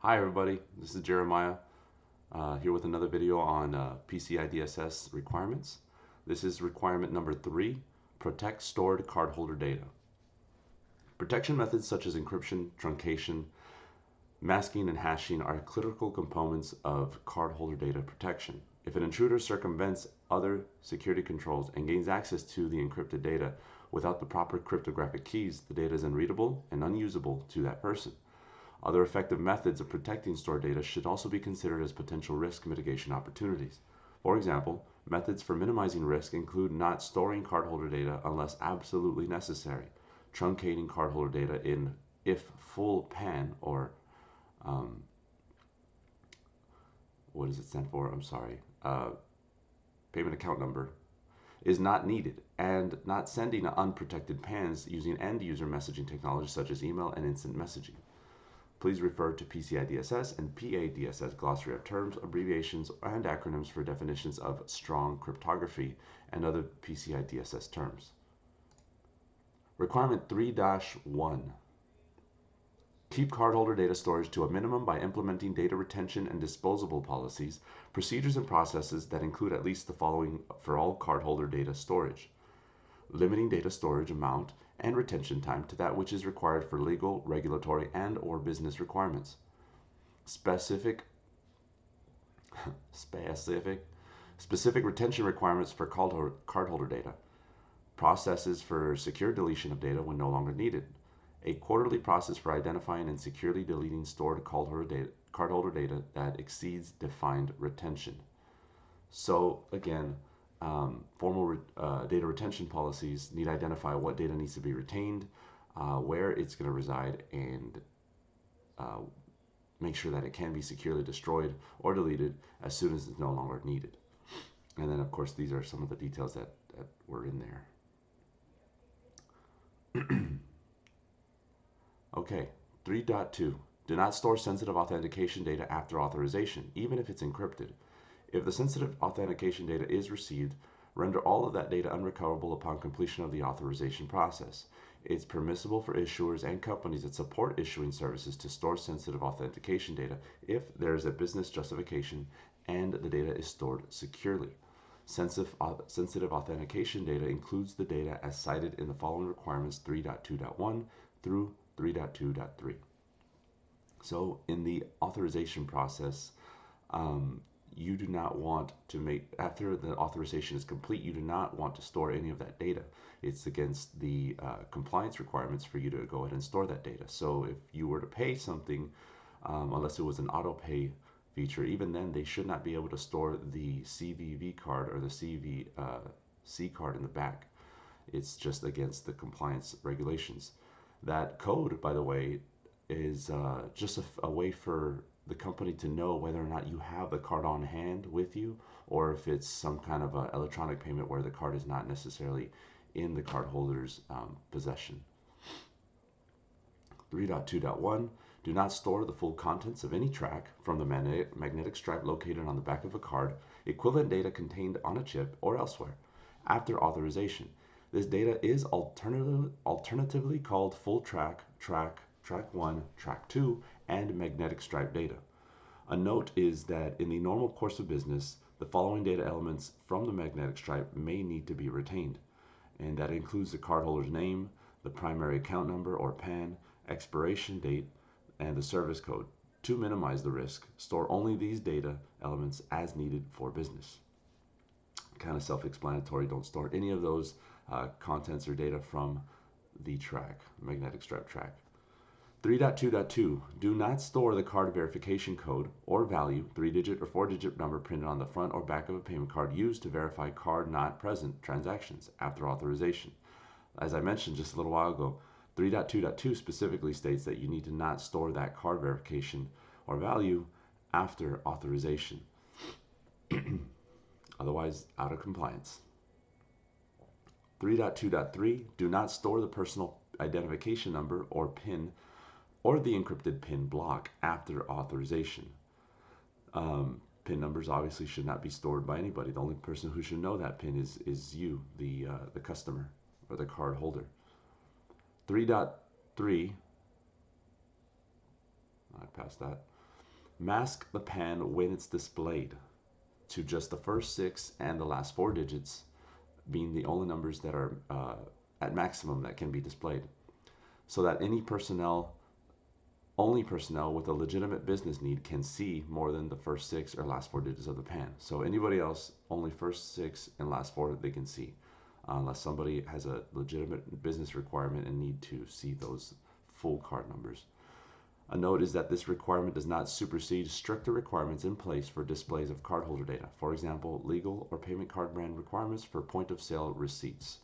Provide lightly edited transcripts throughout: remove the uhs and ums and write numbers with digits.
Hi everybody, this is Jeremiah here with another video on PCI-DSS requirements. This is requirement number 3, protect stored cardholder data. Protection methods such as encryption, truncation, masking, and hashing are critical components of cardholder data protection. If an intruder circumvents other security controls and gains access to the encrypted data without the proper cryptographic keys, the data is unreadable and unusable to that person. Other effective methods of protecting stored data should also be considered as potential risk mitigation opportunities. For example, methods for minimizing risk include not storing cardholder data unless absolutely necessary, truncating cardholder data in if full PAN or what does it stand for? I'm sorry. Payment account number is not needed, and not sending unprotected PANs using end user messaging technology such as email and instant messaging. Please refer to PCI-DSS and PA-DSS glossary of terms, abbreviations, and acronyms for definitions of strong cryptography and other PCI-DSS terms. Requirement 3-1. Keep cardholder data storage to a minimum by implementing data retention and disposable policies, procedures, and processes that include at least the following for all cardholder data storage. Limiting data storage amount and retention time to that which is required for legal, regulatory, and or business requirements. Specific retention requirements for cardholder data. Processes for secure deletion of data when no longer needed. A quarterly process for identifying and securely deleting stored cardholder data that exceeds defined retention. So again, formal data retention policies need to identify what data needs to be retained, where it's going to reside, and make sure that it can be securely destroyed or deleted as soon as it's no longer needed. And then, of course, these are some of the details that were in there. Okay, 3.2. Do not store sensitive authentication data after authorization, even if it's encrypted. If the sensitive authentication data is received, render all of that data unrecoverable upon completion of the authorization process. It's permissible for issuers and companies that support issuing services to store sensitive authentication data if there is a business justification and the data is stored securely. Sensitive authentication data includes the data as cited in the following requirements 3.2.1 through 3.2.3. So in the authorization process, you do not want to after the authorization is complete, you do not want to store any of that data. It's against the compliance requirements for you to go ahead and store that data. So if you were to pay something, unless it was an auto pay feature, even then they should not be able to store the CVV card or the CVC card in the back. It's just against the compliance regulations. That code, by the way, is just a way for the company to know whether or not you have the card on hand with you, or if it's some kind of electronic payment where the card is not necessarily in the cardholder's possession. 3.2.1. Do not store the full contents of any track from the magnetic stripe located on the back of a card, equivalent data contained on a chip or elsewhere, after authorization. This data is alternatively called full track 1, track 2, and magnetic stripe data. A note is that in the normal course of business, the following data elements from the magnetic stripe may need to be retained, and that includes the cardholder's name, the primary account number or PAN, expiration date, and the service code. To minimize the risk, store only these data elements as needed for business. Kind of self-explanatory. Don't store any of those contents or data from the track, magnetic stripe track. 3.2.2. Do not store the card verification code or value, 3-digit or 4-digit number printed on the front or back of a payment card used to verify card not present transactions after authorization. As I mentioned just a little while ago, 3.2.2 specifically states that you need to not store that card verification or value after authorization. Otherwise, out of compliance. 3.2.3. Do not store the personal identification number or PIN or the encrypted PIN block after authorization. PIN numbers obviously should not be stored by anybody. The only person who should know that PIN is you, the customer or the card holder. 3.3. I passed that. Mask the PAN when it's displayed to just the first 6 and the last 4 digits being the only numbers that are at maximum that can be displayed, so that only personnel with a legitimate business need can see more than the first 6 or last 4 digits of the PAN. So anybody else, only first 6 and last 4 they can see, unless somebody has a legitimate business requirement and need to see those full card numbers. A note is that this requirement does not supersede stricter requirements in place for displays of cardholder data. For example, legal or payment card brand requirements for point-of-sale receipts.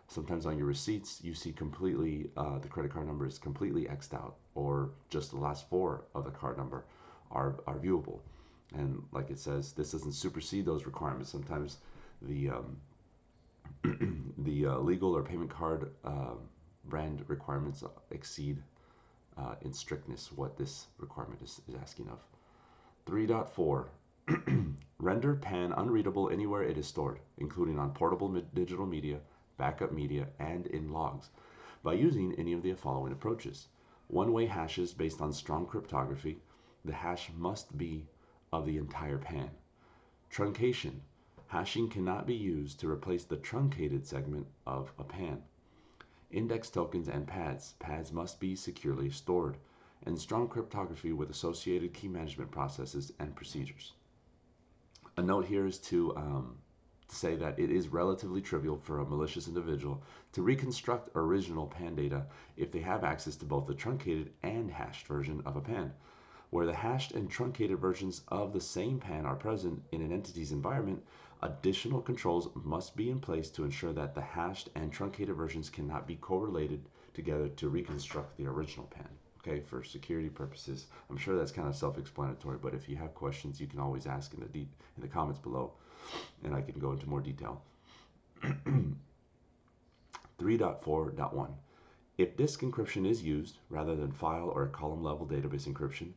Sometimes on your receipts, you see completely, the credit card number is completely X'd out, or just the last 4 of the card number are viewable. And like it says, this doesn't supersede those requirements. Sometimes the legal or payment card brand requirements exceed in strictness what this requirement is asking of. 3.4 Render PAN unreadable anywhere it is stored, including on portable digital media, backup media, and in logs, by using any of the following approaches. One-way hashes based on strong cryptography. The hash must be of the entire PAN. Truncation. Hashing cannot be used to replace the truncated segment of a PAN. Index tokens and pads. Pads must be securely stored. And strong cryptography with associated key management processes and procedures. A note here is to say that it is relatively trivial for a malicious individual to reconstruct original PAN data if they have access to both the truncated and hashed version of a PAN. Where the hashed and truncated versions of the same PAN are present in an entity's environment, additional controls must be in place to ensure that the hashed and truncated versions cannot be correlated together to reconstruct the original PAN. Okay, for security purposes. I'm sure that's kind of self-explanatory, but if you have questions, you can always ask in the comments below, and I can go into more detail. 3.4.1 If disk encryption is used, rather than file or column level database encryption,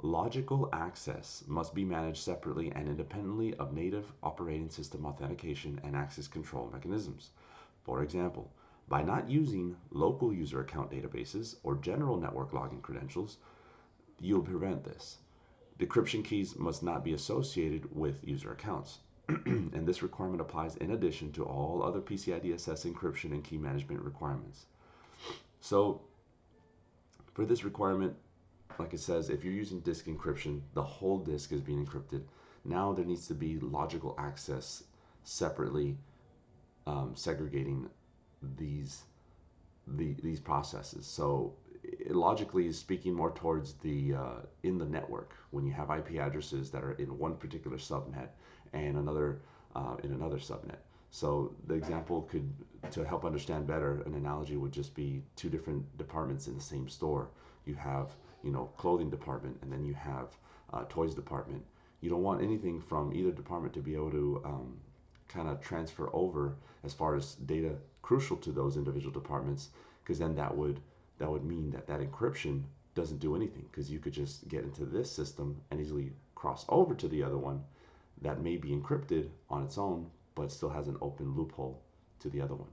logical access must be managed separately and independently of native operating system authentication and access control mechanisms. For example, by not using local user account databases or general network login credentials, you'll prevent this. Decryption keys must not be associated with user accounts. And this requirement applies in addition to all other PCI-DSS encryption and key management requirements. So for this requirement, like it says, if you're using disk encryption, the whole disk is being encrypted. Now there needs to be logical access separately, segregating these processes. So logically speaking, more towards the in the network, when you have IP addresses that are in one particular subnet and another in another subnet. So the example could, to help understand better, an analogy would just be 2 different departments in the same store. You have, clothing department, and then you have toys department. You don't want anything from either department to be able to kind of transfer over as far as data crucial to those individual departments, because then that would mean that encryption doesn't do anything, because you could just get into this system and easily cross over to the other one that may be encrypted on its own, but still has an open loophole to the other one.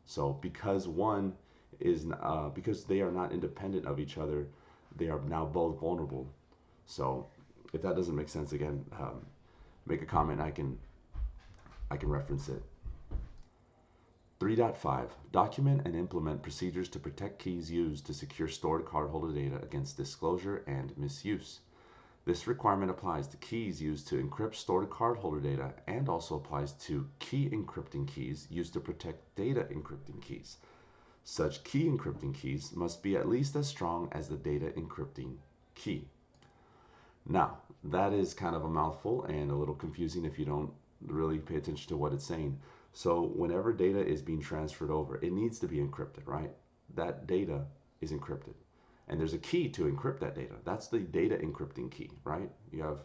So because one is because they are not independent of each other, they are now both vulnerable. So if that doesn't make sense, again, make a comment. I can reference it. 3.5 Document and implement procedures to protect keys used to secure stored cardholder data against disclosure and misuse. This requirement applies to keys used to encrypt stored cardholder data and also applies to key encrypting keys used to protect data encrypting keys. Such key encrypting keys must be at least as strong as the data encrypting key. Now, that is kind of a mouthful and a little confusing if you don't really pay attention to what it's saying. So whenever data is being transferred over, it needs to be encrypted, right? That data is encrypted. And there's a key to encrypt that data. That's the data encrypting key, right? You have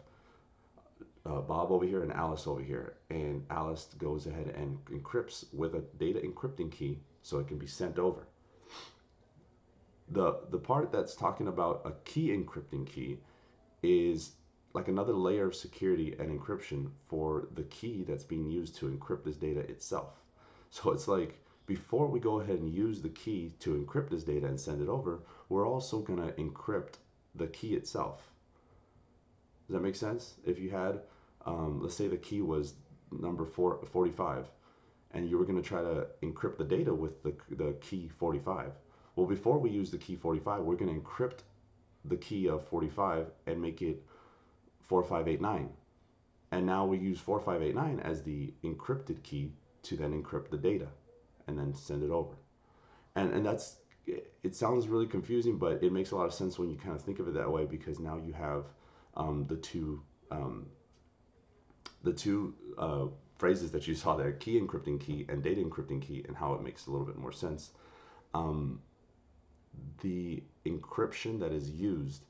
Bob over here and Alice over here. And Alice goes ahead and encrypts with a data encrypting key so it can be sent over. The part that's talking about a key encrypting key is like another layer of security and encryption for the key that's being used to encrypt this data itself. So it's like, before we go ahead and use the key to encrypt this data and send it over, we're also going to encrypt the key itself. Does that make sense? If you had, let's say the key was number 45, and you were going to try to encrypt the data with the key 45. Well, before we use the key 45, we're going to encrypt the key of 45 and make it 4589. And now we use 4589 as the encrypted key to then encrypt the data and then send it over. And that's, it sounds really confusing, but it makes a lot of sense when you kind of think of it that way, because now you have the two phrases that you saw there, key encrypting key and data encrypting key, and how it makes a little bit more sense. The encryption that is used,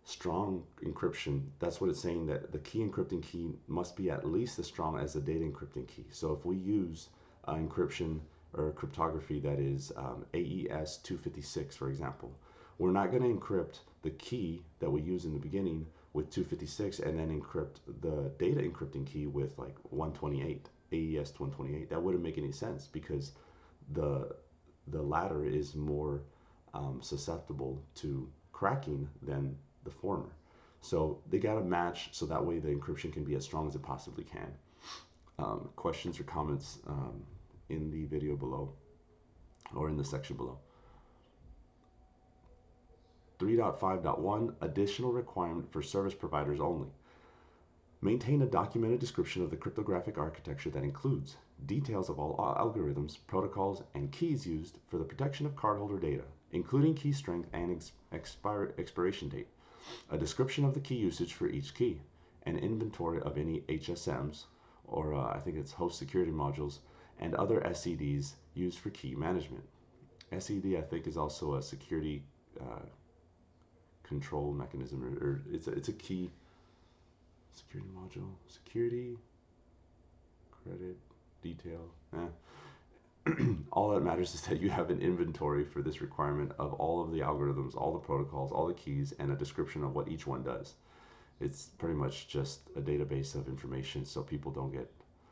strong encryption, that's what it's saying, that the key encrypting key must be at least as strong as the data encrypting key. So if we use encryption or cryptography that is AES 256, for example, we're not going to encrypt the key that we use in the beginning with 256 and then encrypt the data encrypting key with like 128, AES 128. That wouldn't make any sense, because the latter is more susceptible to cracking than the former. So they got to match, so that way the encryption can be as strong as it possibly can. Questions or comments in the video below, or in the section below. 3.5.1 Additional requirement for service providers only. Maintain a documented description of the cryptographic architecture that includes details of all algorithms, protocols, and keys used for the protection of cardholder data, including key strength and expiration date, a description of the key usage for each key, an inventory of any HSMs, or I think it's host security modules, and other SEDs used for key management. SED, I think, is also a security control mechanism, or it's a key security module, security, credit, detail. All that matters is that you have an inventory for this requirement of all of the algorithms, all the protocols, all the keys, and a description of what each one does. It's pretty much just a database of information, so people don't get,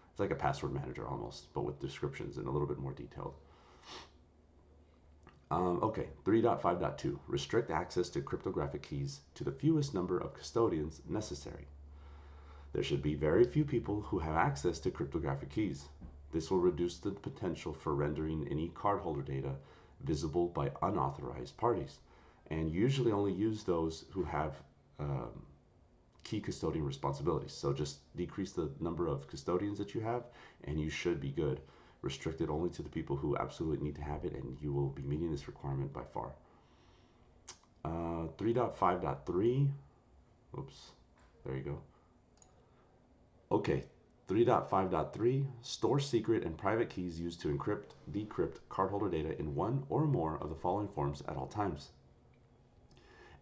it's like a password manager almost, but with descriptions and a little bit more detailed. Okay, 3.5.2, restrict access to cryptographic keys to the fewest number of custodians necessary. There should be very few people who have access to cryptographic keys. This will reduce the potential for rendering any cardholder data visible by unauthorized parties, and usually only use those who have key custodian responsibilities. So just decrease the number of custodians that you have, and you should be good. Restrict it only to the people who absolutely need to have it, and you will be meeting this requirement by far. 3.5.3, oops, there you go. Okay, 3.5.3, store secret and private keys used to encrypt, decrypt cardholder data in one or more of the following forms at all times.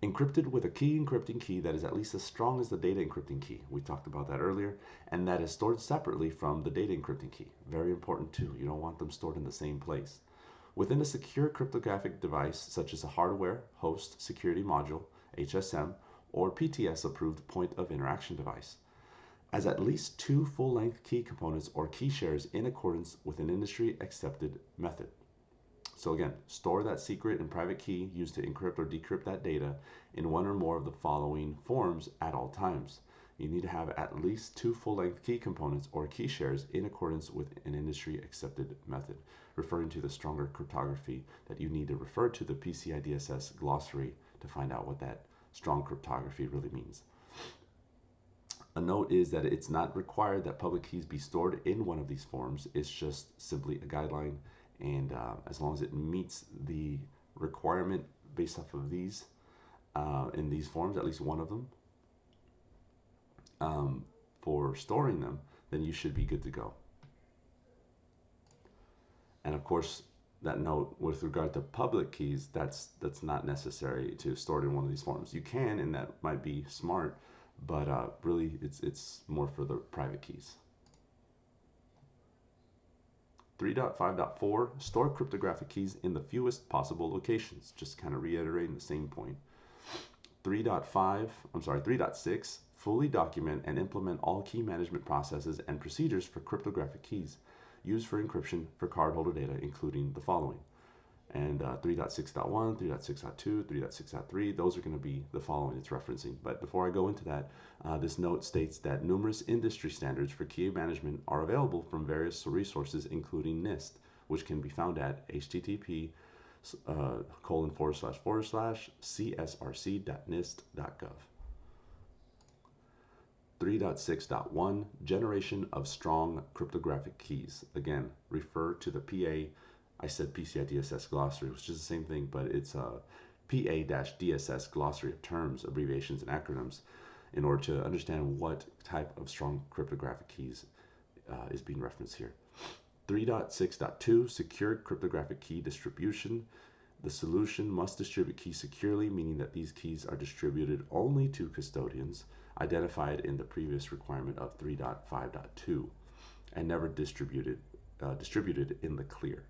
Encrypted with a key encrypting key that is at least as strong as the data encrypting key. We talked about that earlier, and that is stored separately from the data encrypting key. Very important too. You don't want them stored in the same place. Within a secure cryptographic device, such as a hardware, host, security module, HSM, or PTS approved point of interaction device, as at least 2 full-length key components or key shares in accordance with an industry accepted method. So again, store that secret and private key used to encrypt or decrypt that data in one or more of the following forms at all times. You need to have at least 2 full-length key components or key shares in accordance with an industry accepted method, referring to the stronger cryptography that you need to refer to the PCI-DSS glossary to find out what that strong cryptography really means. A note is that it's not required that public keys be stored in one of these forms. It's just simply a guideline, and as long as it meets the requirement based off of these, in these forms, at least one of them, for storing them, then you should be good to go. And of course, that note with regard to public keys, that's not necessary to store it in one of these forms. You can, and that might be smart, but really it's more for the private keys. 3.5.4, store cryptographic keys in the fewest possible locations. Just kind of reiterating the same point. 3.6, fully document and implement all key management processes and procedures for cryptographic keys used for encryption for cardholder data, including the following: And 3.6.1, 3.6.2, 3.6.3, those are going to be the following it's referencing. But before I go into that, this note states that numerous industry standards for key management are available from various resources, including NIST, which can be found at http ://csrc.nist.gov. 3.6.1 Generation of strong cryptographic keys. Again, refer to the I said PCI-DSS glossary, which is the same thing, but it's a PA-DSS glossary of terms, abbreviations, and acronyms in order to understand what type of strong cryptographic keys is being referenced here. 3.6.2 Secured cryptographic key distribution. The solution must distribute keys securely, meaning that these keys are distributed only to custodians identified in the previous requirement of 3.5.2 and never distributed in the clear.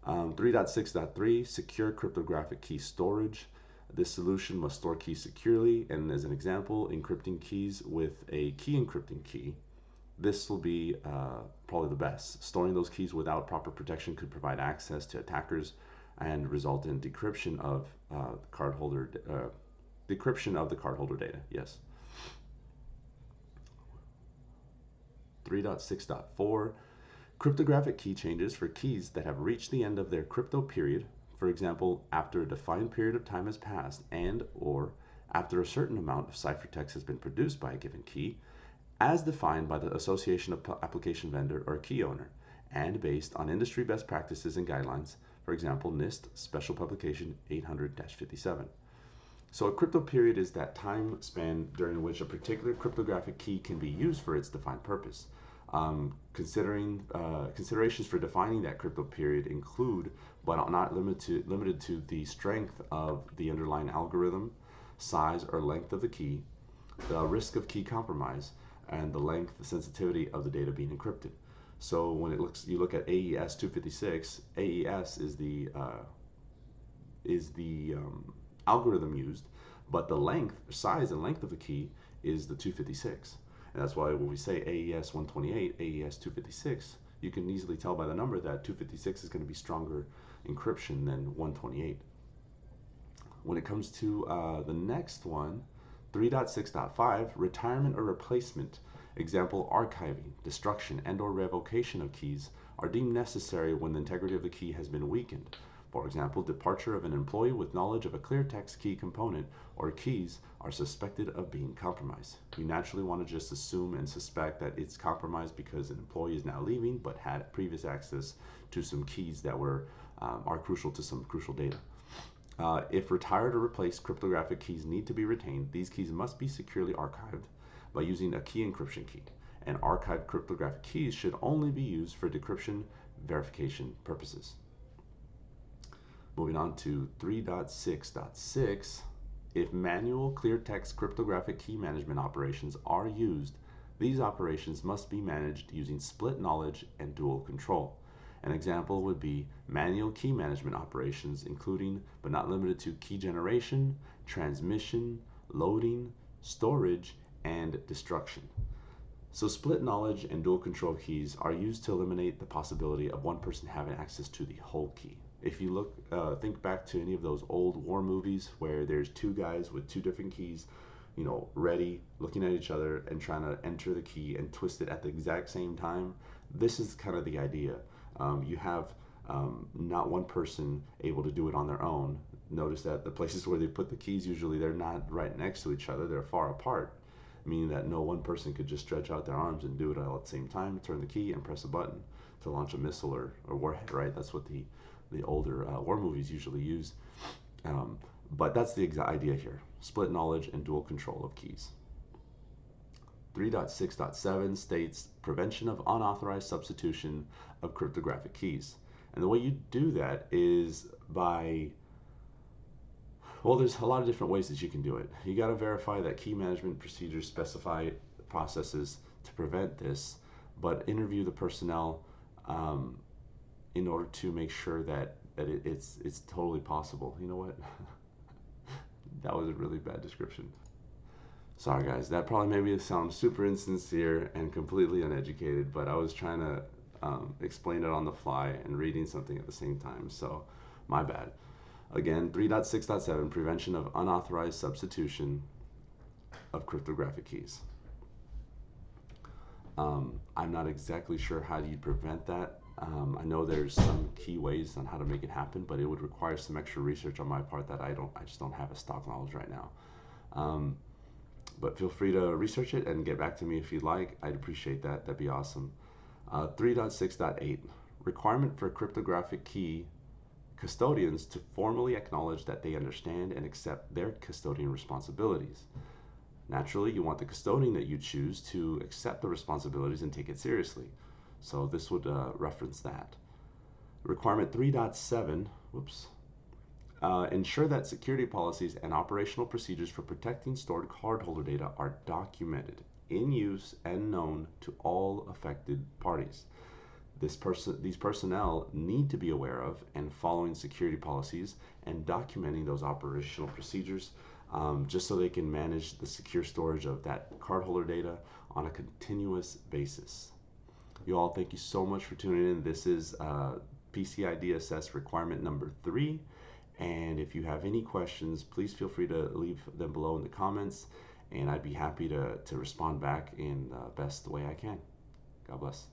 3.6.3 Secure cryptographic key storage. This solution must store keys securely, and as an example, encrypting keys with a key encrypting key. This will be probably the best. Storing those keys without proper protection could provide access to attackers and result in decryption of the cardholder data. Yes. 3.6.4 Cryptographic key changes for keys that have reached the end of their crypto period, for example, after a defined period of time has passed and or after a certain amount of ciphertext has been produced by a given key, as defined by the Association of Application Vendor or key owner, and based on industry best practices and guidelines, for example, NIST Special Publication 800-57. So a crypto period is that time span during which a particular cryptographic key can be used for its defined purpose. Considerations for defining that crypto period include, but not limited to the strength of the underlying algorithm, size or length of the key, the risk of key compromise, and the length, the sensitivity of the data being encrypted. So when you look at AES 256, AES is the algorithm used, but the size and length of the key is the 256. And that's why when we say AES 128, AES 256, you can easily tell by the number that 256 is going to be stronger encryption than 128. When it comes to the next one, 3.6.5, retirement or replacement. Example, archiving, destruction, and or revocation of keys are deemed necessary when the integrity of the key has been weakened. For example, departure of an employee with knowledge of a clear text key component or keys are suspected of being compromised. You naturally want to just assume and suspect that it's compromised because an employee is now leaving but had previous access to some keys that are crucial to some crucial data. If retired or replaced cryptographic keys need to be retained, these keys must be securely archived by using a key encryption key. And archived cryptographic keys should only be used for decryption verification purposes. Moving on to 3.6.6, if manual clear text cryptographic key management operations are used, these operations must be managed using split knowledge and dual control. An example would be manual key management operations, including but not limited to key generation, transmission, loading, storage, and destruction. So split knowledge and dual control keys are used to eliminate the possibility of one person having access to the whole key. If you think back to any of those old war movies where there's two guys with two different keys, ready, looking at each other and trying to enter the key and twist it at the exact same time, this is kind of the idea. You have not one person able to do it on their own. Notice that the places where they put the keys, usually they're not right next to each other, they're far apart, meaning that no one person could just stretch out their arms and do it all at the same time, turn the key and press a button to launch a missile or warhead, right? That's what the older war movies usually use. But that's the exact idea here, split knowledge and dual control of keys. 3.6.7 states prevention of unauthorized substitution of cryptographic keys. And the way you do that is by, well, there's a lot of different ways that you can do it. You got to verify that key management procedures specify processes to prevent this, but interview the personnel in order to make sure that it's totally possible. You know what? That was a really bad description. Sorry guys, that probably made me sound super insincere and completely uneducated, but I was trying to explain it on the fly and reading something at the same time. So My bad. Again, 3.6.7, prevention of unauthorized substitution of cryptographic keys. I'm not exactly sure how do you prevent that. I know there's some key ways on how to make it happen, but it would require some extra research on my part that I just don't have a stock knowledge right now. But feel free to research it and get back to me if you'd like. I'd appreciate that. That'd be awesome. 3.6.8, requirement for cryptographic key custodians to formally acknowledge that they understand and accept their custodian responsibilities. Naturally, you want the custodian that you choose to accept the responsibilities and take it seriously. So this would reference that. Requirement 3.7, whoops, ensure that security policies and operational procedures for protecting stored cardholder data are documented, in use, and known to all affected parties. These personnel need to be aware of and following security policies and documenting those operational procedures just so they can manage the secure storage of that cardholder data on a continuous basis. You all, thank you so much for tuning in. This is PCI-DSS requirement number 3. And if you have any questions, please feel free to leave them below in the comments, and I'd be happy to respond back in the best way I can. God bless.